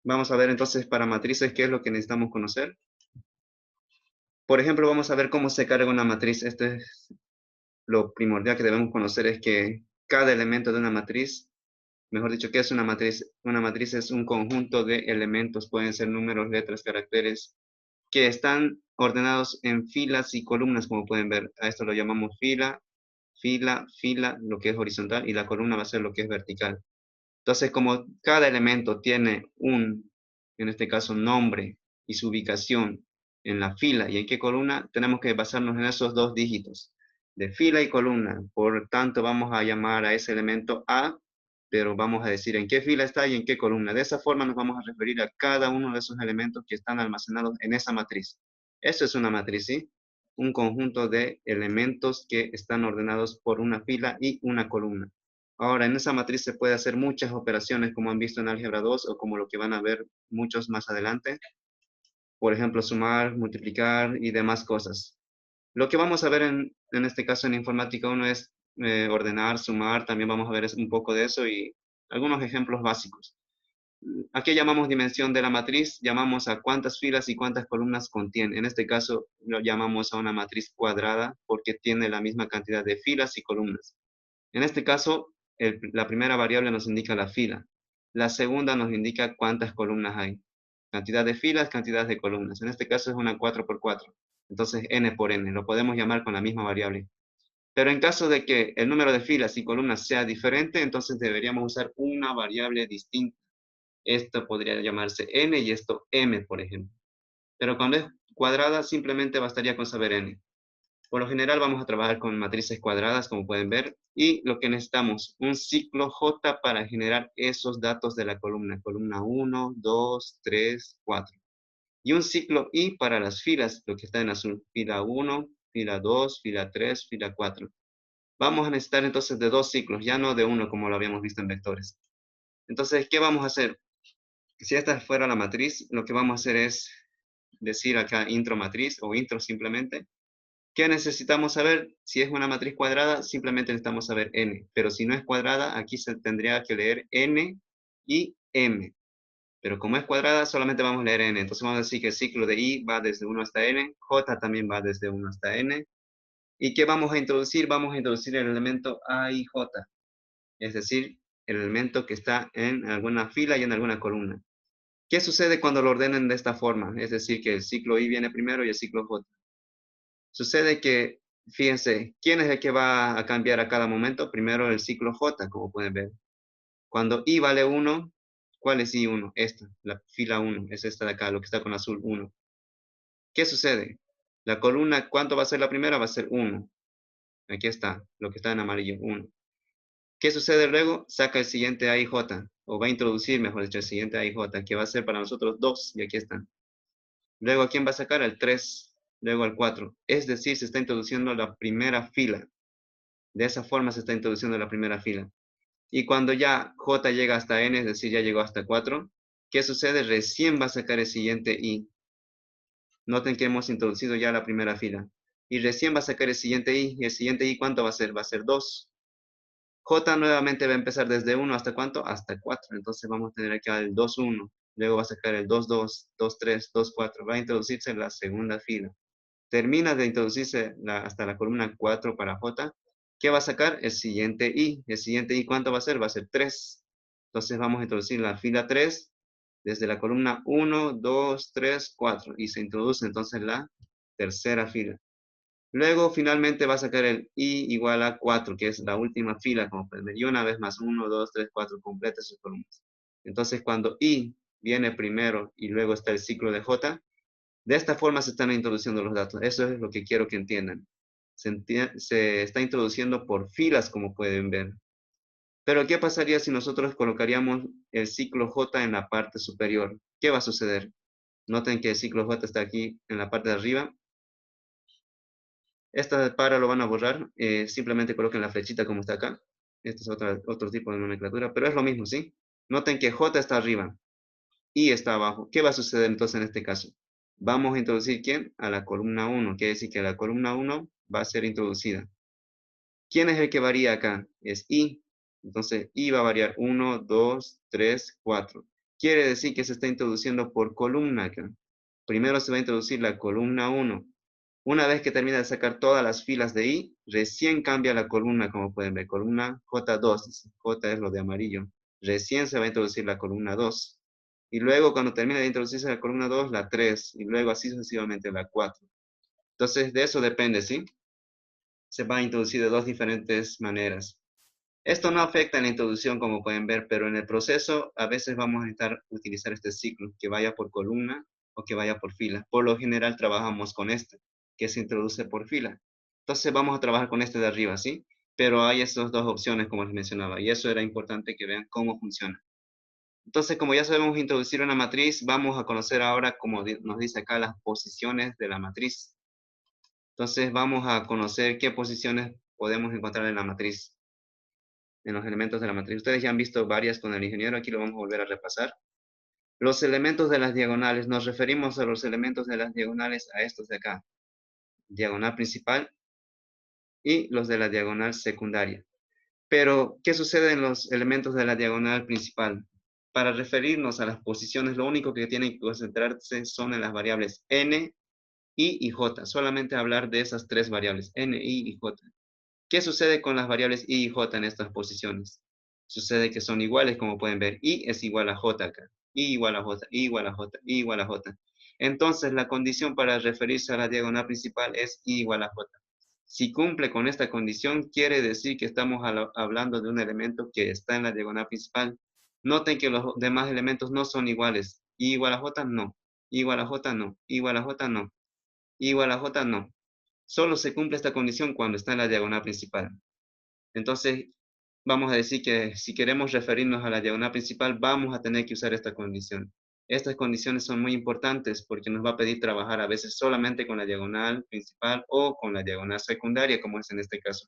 Vamos a ver entonces para matrices qué es lo que necesitamos conocer. Por ejemplo, vamos a ver cómo se carga una matriz. Este es lo primordial que debemos conocer, es que cada elemento de una matriz, mejor dicho, ¿qué es una matriz? Una matriz es un conjunto de elementos, pueden ser números, letras, caracteres, que están ordenados en filas y columnas, como pueden ver. A esto lo llamamos fila, fila, fila, lo que es horizontal, y la columna va a ser lo que es vertical. Entonces, como cada elemento tiene en este caso, nombre y su ubicación en la fila y en qué columna, tenemos que basarnos en esos dos dígitos de fila y columna. Por tanto, vamos a llamar a ese elemento A, pero vamos a decir en qué fila está y en qué columna. De esa forma nos vamos a referir a cada uno de esos elementos que están almacenados en esa matriz. Eso es una matriz, ¿sí? Un conjunto de elementos que están ordenados por una fila y una columna. Ahora, en esa matriz se puede hacer muchas operaciones, como han visto en álgebra 2 o como lo que van a ver muchos más adelante. Por ejemplo, sumar, multiplicar y demás cosas. Lo que vamos a ver en este caso en informática 1 es ordenar, sumar, también vamos a ver un poco de eso y algunos ejemplos básicos. ¿A qué llamamos dimensión de la matriz? Llamamos a cuántas filas y cuántas columnas contiene. En este caso lo llamamos a una matriz cuadrada porque tiene la misma cantidad de filas y columnas. En este caso, la primera variable nos indica la fila. La segunda nos indica cuántas columnas hay. Cantidad de filas, cantidad de columnas. En este caso es una 4 por 4. Entonces, n por n. Lo podemos llamar con la misma variable. Pero en caso de que el número de filas y columnas sea diferente, entonces deberíamos usar una variable distinta. Esto podría llamarse n y esto m, por ejemplo. Pero cuando es cuadrada, simplemente bastaría con saber n. Por lo general vamos a trabajar con matrices cuadradas, como pueden ver, y lo que necesitamos, un ciclo J para generar esos datos de la columna 1, 2, 3, 4. Y un ciclo I para las filas, lo que está en azul, fila 1, fila 2, fila 3, fila 4. Vamos a necesitar entonces de dos ciclos, ya no de uno como lo habíamos visto en vectores. Entonces, ¿qué vamos a hacer? Si esta fuera la matriz, lo que vamos a hacer es decir acá intro matriz o intro simplemente. ¿Qué necesitamos saber? Si es una matriz cuadrada, simplemente necesitamos saber n, pero si no es cuadrada, aquí se tendría que leer n y m. Pero como es cuadrada, solamente vamos a leer n. Entonces vamos a decir que el ciclo de i va desde 1 hasta n, j también va desde 1 hasta n. ¿Y qué vamos a introducir? Vamos a introducir el elemento a y j, es decir, el elemento que está en alguna fila y en alguna columna. ¿Qué sucede cuando lo ordenen de esta forma? Es decir, que el ciclo i viene primero y el ciclo j. Sucede que, fíjense, ¿quién es el que va a cambiar a cada momento? Primero el ciclo J, como pueden ver. Cuando I vale 1, ¿cuál es I1? Esta, la fila 1, es esta de acá, lo que está con azul, 1. ¿Qué sucede? La columna, ¿cuánto va a ser la primera? Va a ser 1. Aquí está, lo que está en amarillo, 1. ¿Qué sucede luego? Saca el siguiente A y J, o va a introducir, mejor dicho, el siguiente A y J, que va a ser para nosotros 2, y aquí están. Luego, ¿a quién va a sacar? El 3, luego al 4. Es decir, se está introduciendo la primera fila. De esa forma se está introduciendo la primera fila. Y cuando ya J llega hasta N, es decir, ya llegó hasta 4, ¿qué sucede? Recién va a sacar el siguiente I. Noten que hemos introducido ya la primera fila. Y recién va a sacar el siguiente I. ¿Y el siguiente I cuánto va a ser? Va a ser 2. J nuevamente va a empezar desde 1 hasta ¿cuánto? Hasta 4. Entonces vamos a tener acá el 2, 1. Luego va a sacar el 2, 2, 2, 3, 2, 4. Va a introducirse la segunda fila. Termina de introducirse hasta la columna 4 para J. ¿Qué va a sacar? El siguiente I. ¿El siguiente I cuánto va a ser? Va a ser 3. Entonces vamos a introducir la fila 3 desde la columna 1, 2, 3, 4. Y se introduce entonces la tercera fila. Luego finalmente va a sacar el I igual a 4, que es la última fila, como pueden ver. Y una vez más, 1, 2, 3, 4, completa sus columnas. Entonces cuando I viene primero y luego está el ciclo de J, de esta forma se están introduciendo los datos. Eso es lo que quiero que entiendan. Se está introduciendo por filas, como pueden ver. Pero, ¿qué pasaría si nosotros colocaríamos el ciclo J en la parte superior? ¿Qué va a suceder? Noten que el ciclo J está aquí en la parte de arriba. Esta para lo van a borrar. Simplemente coloquen la flechita como está acá. Este es otro tipo de nomenclatura, pero es lo mismo, ¿sí? Noten que J está arriba y está abajo. ¿Qué va a suceder entonces en este caso? Vamos a introducir, ¿quién? A la columna 1. Quiere decir que la columna 1 va a ser introducida. ¿Quién es el que varía acá? Es I. Entonces, I va a variar 1, 2, 3, 4. quiere decir que se está introduciendo por columna acá. Primero se va a introducir la columna 1. Una vez que termina de sacar todas las filas de I, recién cambia la columna, como pueden ver, columna J2, dice. J es lo de amarillo. Recién se va a introducir la columna 2. Y luego cuando termina de introducirse la columna 2, la 3. Y luego así sucesivamente la 4. Entonces de eso depende, ¿sí? Se va a introducir de dos diferentes maneras. Esto no afecta en la introducción, como pueden ver, pero en el proceso a veces vamos a necesitar utilizar este ciclo, que vaya por columna o que vaya por fila. Por lo general trabajamos con este, que se introduce por fila. Entonces vamos a trabajar con este de arriba, ¿sí? Pero hay estas dos opciones, como les mencionaba, y eso era importante que vean cómo funciona. Entonces, como ya sabemos introducir una matriz, vamos a conocer ahora, como nos dice acá, las posiciones de la matriz. Entonces vamos a conocer qué posiciones podemos encontrar en la matriz, en los elementos de la matriz. Ustedes ya han visto varias con el ingeniero, aquí lo vamos a volver a repasar. Los elementos de las diagonales, nos referimos a los elementos de las diagonales a estos de acá. Diagonal principal y los de la diagonal secundaria. Pero, ¿qué sucede en los elementos de la diagonal principal? Para referirnos a las posiciones, lo único que tienen que concentrarse son en las variables n, i y j. Solamente hablar de esas tres variables, n, i y j. ¿Qué sucede con las variables i y j en estas posiciones? Sucede que son iguales, como pueden ver. I es igual a j acá. I igual a j, i igual a j, i igual a j. Entonces, la condición para referirse a la diagonal principal es i igual a j. Si cumple con esta condición, quiere decir que estamos hablando de un elemento que está en la diagonal principal. Noten que los demás elementos no son iguales. I igual a j, no. I igual a j, no. I igual a j, no. I igual a j, no. Solo se cumple esta condición cuando está en la diagonal principal. Entonces, vamos a decir que si queremos referirnos a la diagonal principal, vamos a tener que usar esta condición. Estas condiciones son muy importantes porque nos va a pedir trabajar a veces solamente con la diagonal principal o con la diagonal secundaria, como es en este caso.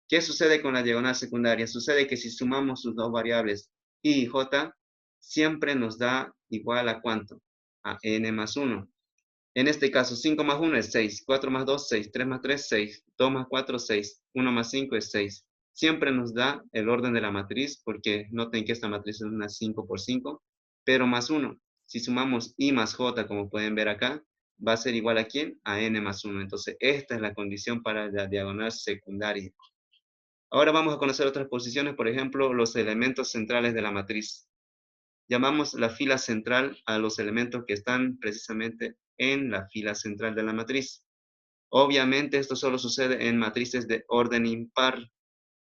¿Qué sucede con la diagonal secundaria? Sucede que si sumamos sus dos variables i y j, siempre nos da igual a ¿cuánto? A n más 1. En este caso, 5 más 1 es 6, 4 más 2, 6, 3 más 3, 6, 2 más 4, 6, 1 más 5 es 6. Siempre nos da el orden de la matriz, porque noten que esta matriz es una 5 por 5, pero más 1. Si sumamos i más j, como pueden ver acá, va a ser igual a ¿quién? A n más 1. Entonces, esta es la condición para la diagonal secundaria. Ahora vamos a conocer otras posiciones, por ejemplo, los elementos centrales de la matriz. Llamamos la fila central a los elementos que están precisamente en la fila central de la matriz. Obviamente esto solo sucede en matrices de orden impar,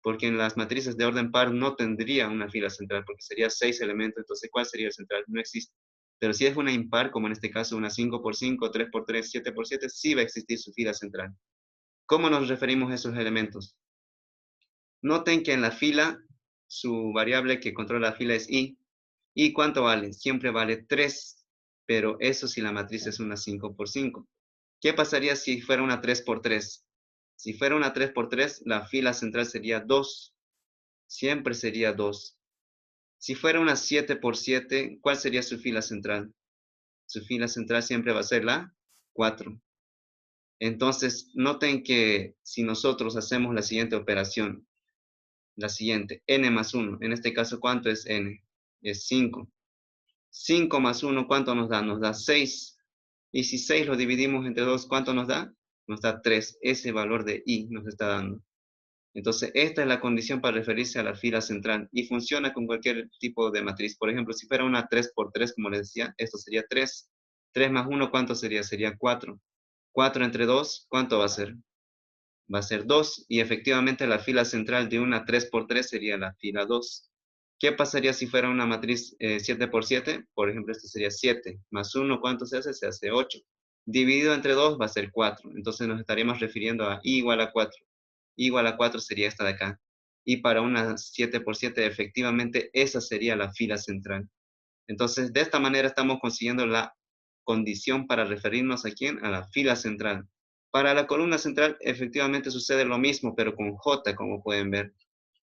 porque en las matrices de orden par no tendría una fila central, porque sería 6 elementos, entonces ¿cuál sería el central? No existe. Pero si es una impar, como en este caso una 5 por 5, 3 por 3, 7 por 7, sí va a existir su fila central. ¿Cómo nos referimos a esos elementos? Noten que en la fila, su variable que controla la fila es i. ¿Y cuánto vale? Siempre vale 3, pero eso si la matriz es una 5 por 5. ¿Qué pasaría si fuera una 3 por 3? Si fuera una 3 por 3, la fila central sería 2. Siempre sería 2. Si fuera una 7 por 7, ¿cuál sería su fila central? Su fila central siempre va a ser la 4. Entonces, noten que si nosotros hacemos la siguiente operación, la siguiente, n más 1, en este caso, ¿cuánto es n? Es 5. 5 más 1, ¿cuánto nos da? Nos da 6. Y si 6 lo dividimos entre 2, ¿cuánto nos da? Nos da 3. Ese valor de i nos está dando. Entonces, esta es la condición para referirse a la fila central y funciona con cualquier tipo de matriz. Por ejemplo, si fuera una 3 por 3, como les decía, esto sería 3. 3 más 1, ¿cuánto sería? Sería 4. 4 entre 2, ¿cuánto va a ser? Va a ser 2. Y efectivamente la fila central de una 3 por 3 sería la fila 2. ¿Qué pasaría si fuera una matriz 7 por 7? Por ejemplo, esto sería 7. Más 1, ¿cuánto se hace? Se hace 8. Dividido entre 2 va a ser 4. Entonces nos estaríamos refiriendo a i igual a 4. I igual a 4 sería esta de acá. Y para una 7 por 7, efectivamente, esa sería la fila central. Entonces, de esta manera estamos consiguiendo la condición para referirnos a quién, a la fila central. Para la columna central, efectivamente sucede lo mismo, pero con J, como pueden ver.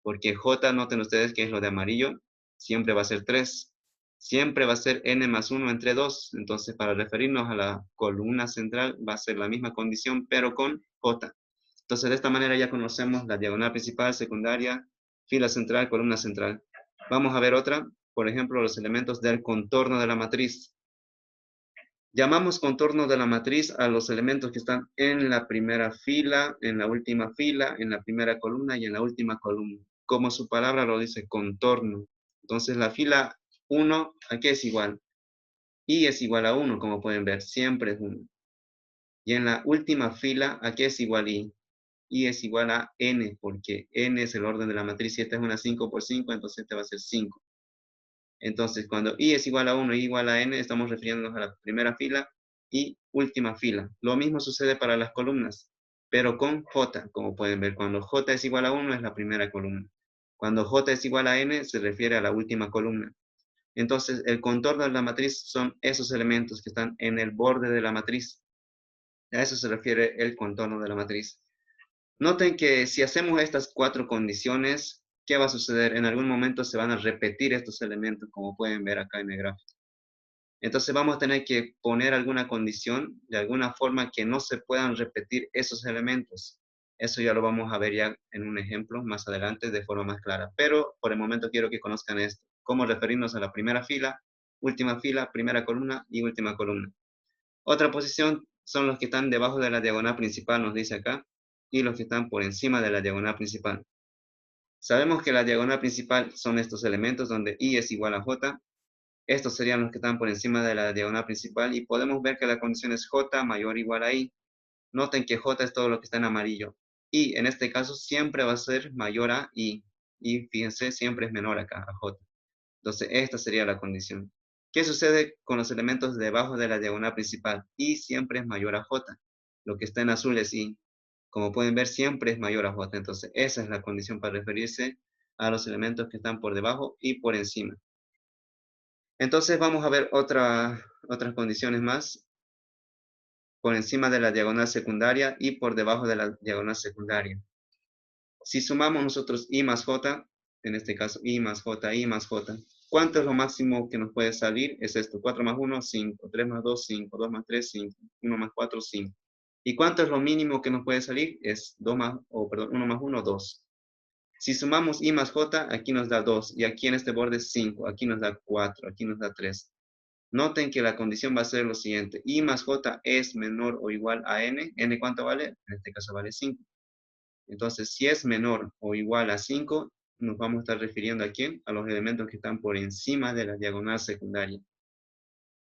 Porque J, noten ustedes que es lo de amarillo, siempre va a ser 3. Siempre va a ser n más 1 entre 2. Entonces, para referirnos a la columna central, va a ser la misma condición, pero con J. Entonces, de esta manera ya conocemos la diagonal principal, secundaria, fila central, columna central. Vamos a ver otra. por ejemplo, los elementos del contorno de la matriz. Llamamos contorno de la matriz a los elementos que están en la primera fila, en la última fila, en la primera columna y en la última columna. Como su palabra lo dice, contorno. Entonces la fila 1, ¿a qué es igual? Y es igual a 1, como pueden ver, siempre es 1. Y en la última fila, ¿a qué es igual y? Y es igual a n, porque n es el orden de la matriz. Si esta es una 5 por 5, entonces esta va a ser 5. Entonces, cuando i es igual a 1 y igual a n, estamos refiriéndonos a la primera fila y última fila. Lo mismo sucede para las columnas, pero con j, como pueden ver. Cuando j es igual a 1 es la primera columna. Cuando j es igual a n, se refiere a la última columna. Entonces, el contorno de la matriz son esos elementos que están en el borde de la matriz. A eso se refiere el contorno de la matriz. Noten que si hacemos estas 4 condiciones, ¿qué va a suceder? En algún momento se van a repetir estos elementos, como pueden ver acá en el gráfico. Entonces vamos a tener que poner alguna condición, de alguna forma que no se puedan repetir esos elementos. Eso ya lo vamos a ver ya en un ejemplo más adelante de forma más clara. Pero por el momento quiero que conozcan esto. Cómo referirnos a la primera fila, primera columna y última columna. Otra posición son los que están debajo de la diagonal principal, nos dice acá, y los que están por encima de la diagonal principal. Sabemos que la diagonal principal son estos elementos donde i es igual a j. Estos serían los que están por encima de la diagonal principal y podemos ver que la condición es j mayor o igual a i. Noten que j es todo lo que está en amarillo. Y en este caso siempre va a ser mayor a i. Y fíjense, siempre es menor acá a j. Entonces esta sería la condición. ¿Qué sucede con los elementos debajo de la diagonal principal? I siempre es mayor a j. Lo que está en azul es i. Como pueden ver, siempre es mayor a j. Entonces, esa es la condición para referirse a los elementos que están por debajo y por encima. Entonces, vamos a ver otras condiciones más. Por encima de la diagonal secundaria y por debajo de la diagonal secundaria. Si sumamos nosotros i más j, en este caso i más j, ¿cuánto es lo máximo que nos puede salir? Es esto, 4 más 1, 5, 3 más 2, 5, 2 más 3, 5, 1 más 4, 5. ¿Y cuánto es lo mínimo que nos puede salir? Es 1 más 1, 2. Si sumamos i más j, aquí nos da 2, y aquí en este borde 5, aquí nos da 4, aquí nos da 3. Noten que la condición va a ser lo siguiente, i más j es menor o igual a n. ¿N cuánto vale? En este caso vale 5. Entonces, si es menor o igual a 5, nos vamos a estar refiriendo a quién? A los elementos que están por encima de la diagonal secundaria.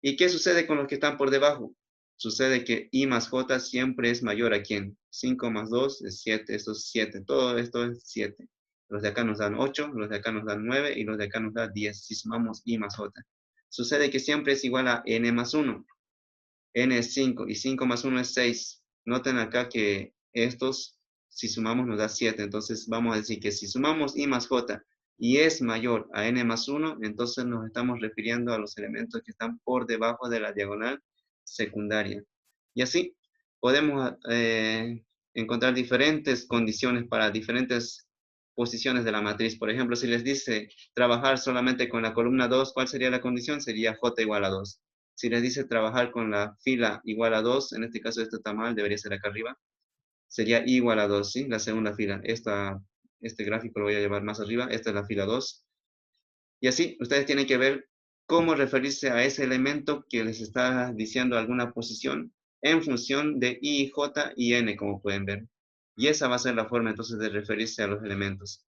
¿Y qué sucede con los que están por debajo? Sucede que i más j siempre es mayor a quién. 5 más 2 es 7, esto es 7, todo esto es 7. Los de acá nos dan 8, los de acá nos dan 9 y los de acá nos dan 10 si sumamos i más j. Sucede que siempre es igual a n más 1. N es 5 y 5 más 1 es 6. Noten acá que estos, si sumamos, nos da 7. Entonces vamos a decir que si sumamos i más j y es mayor a n más 1, entonces nos estamos refiriendo a los elementos que están por debajo de la diagonal secundaria. Y así podemos encontrar diferentes condiciones para diferentes posiciones de la matriz. Por ejemplo, si les dice trabajar solamente con la columna 2, ¿cuál sería la condición? Sería j igual a 2. Si les dice trabajar con la fila igual a 2, en este caso esto está mal, debería ser acá arriba, sería igual a 2, ¿sí? La segunda fila. Este gráfico lo voy a llevar más arriba, esta es la fila 2. Y así, ustedes tienen que ver cómo referirse a ese elemento que les está diciendo alguna posición en función de i, j y n, como pueden ver. Y esa va a ser la forma entonces de referirse a los elementos.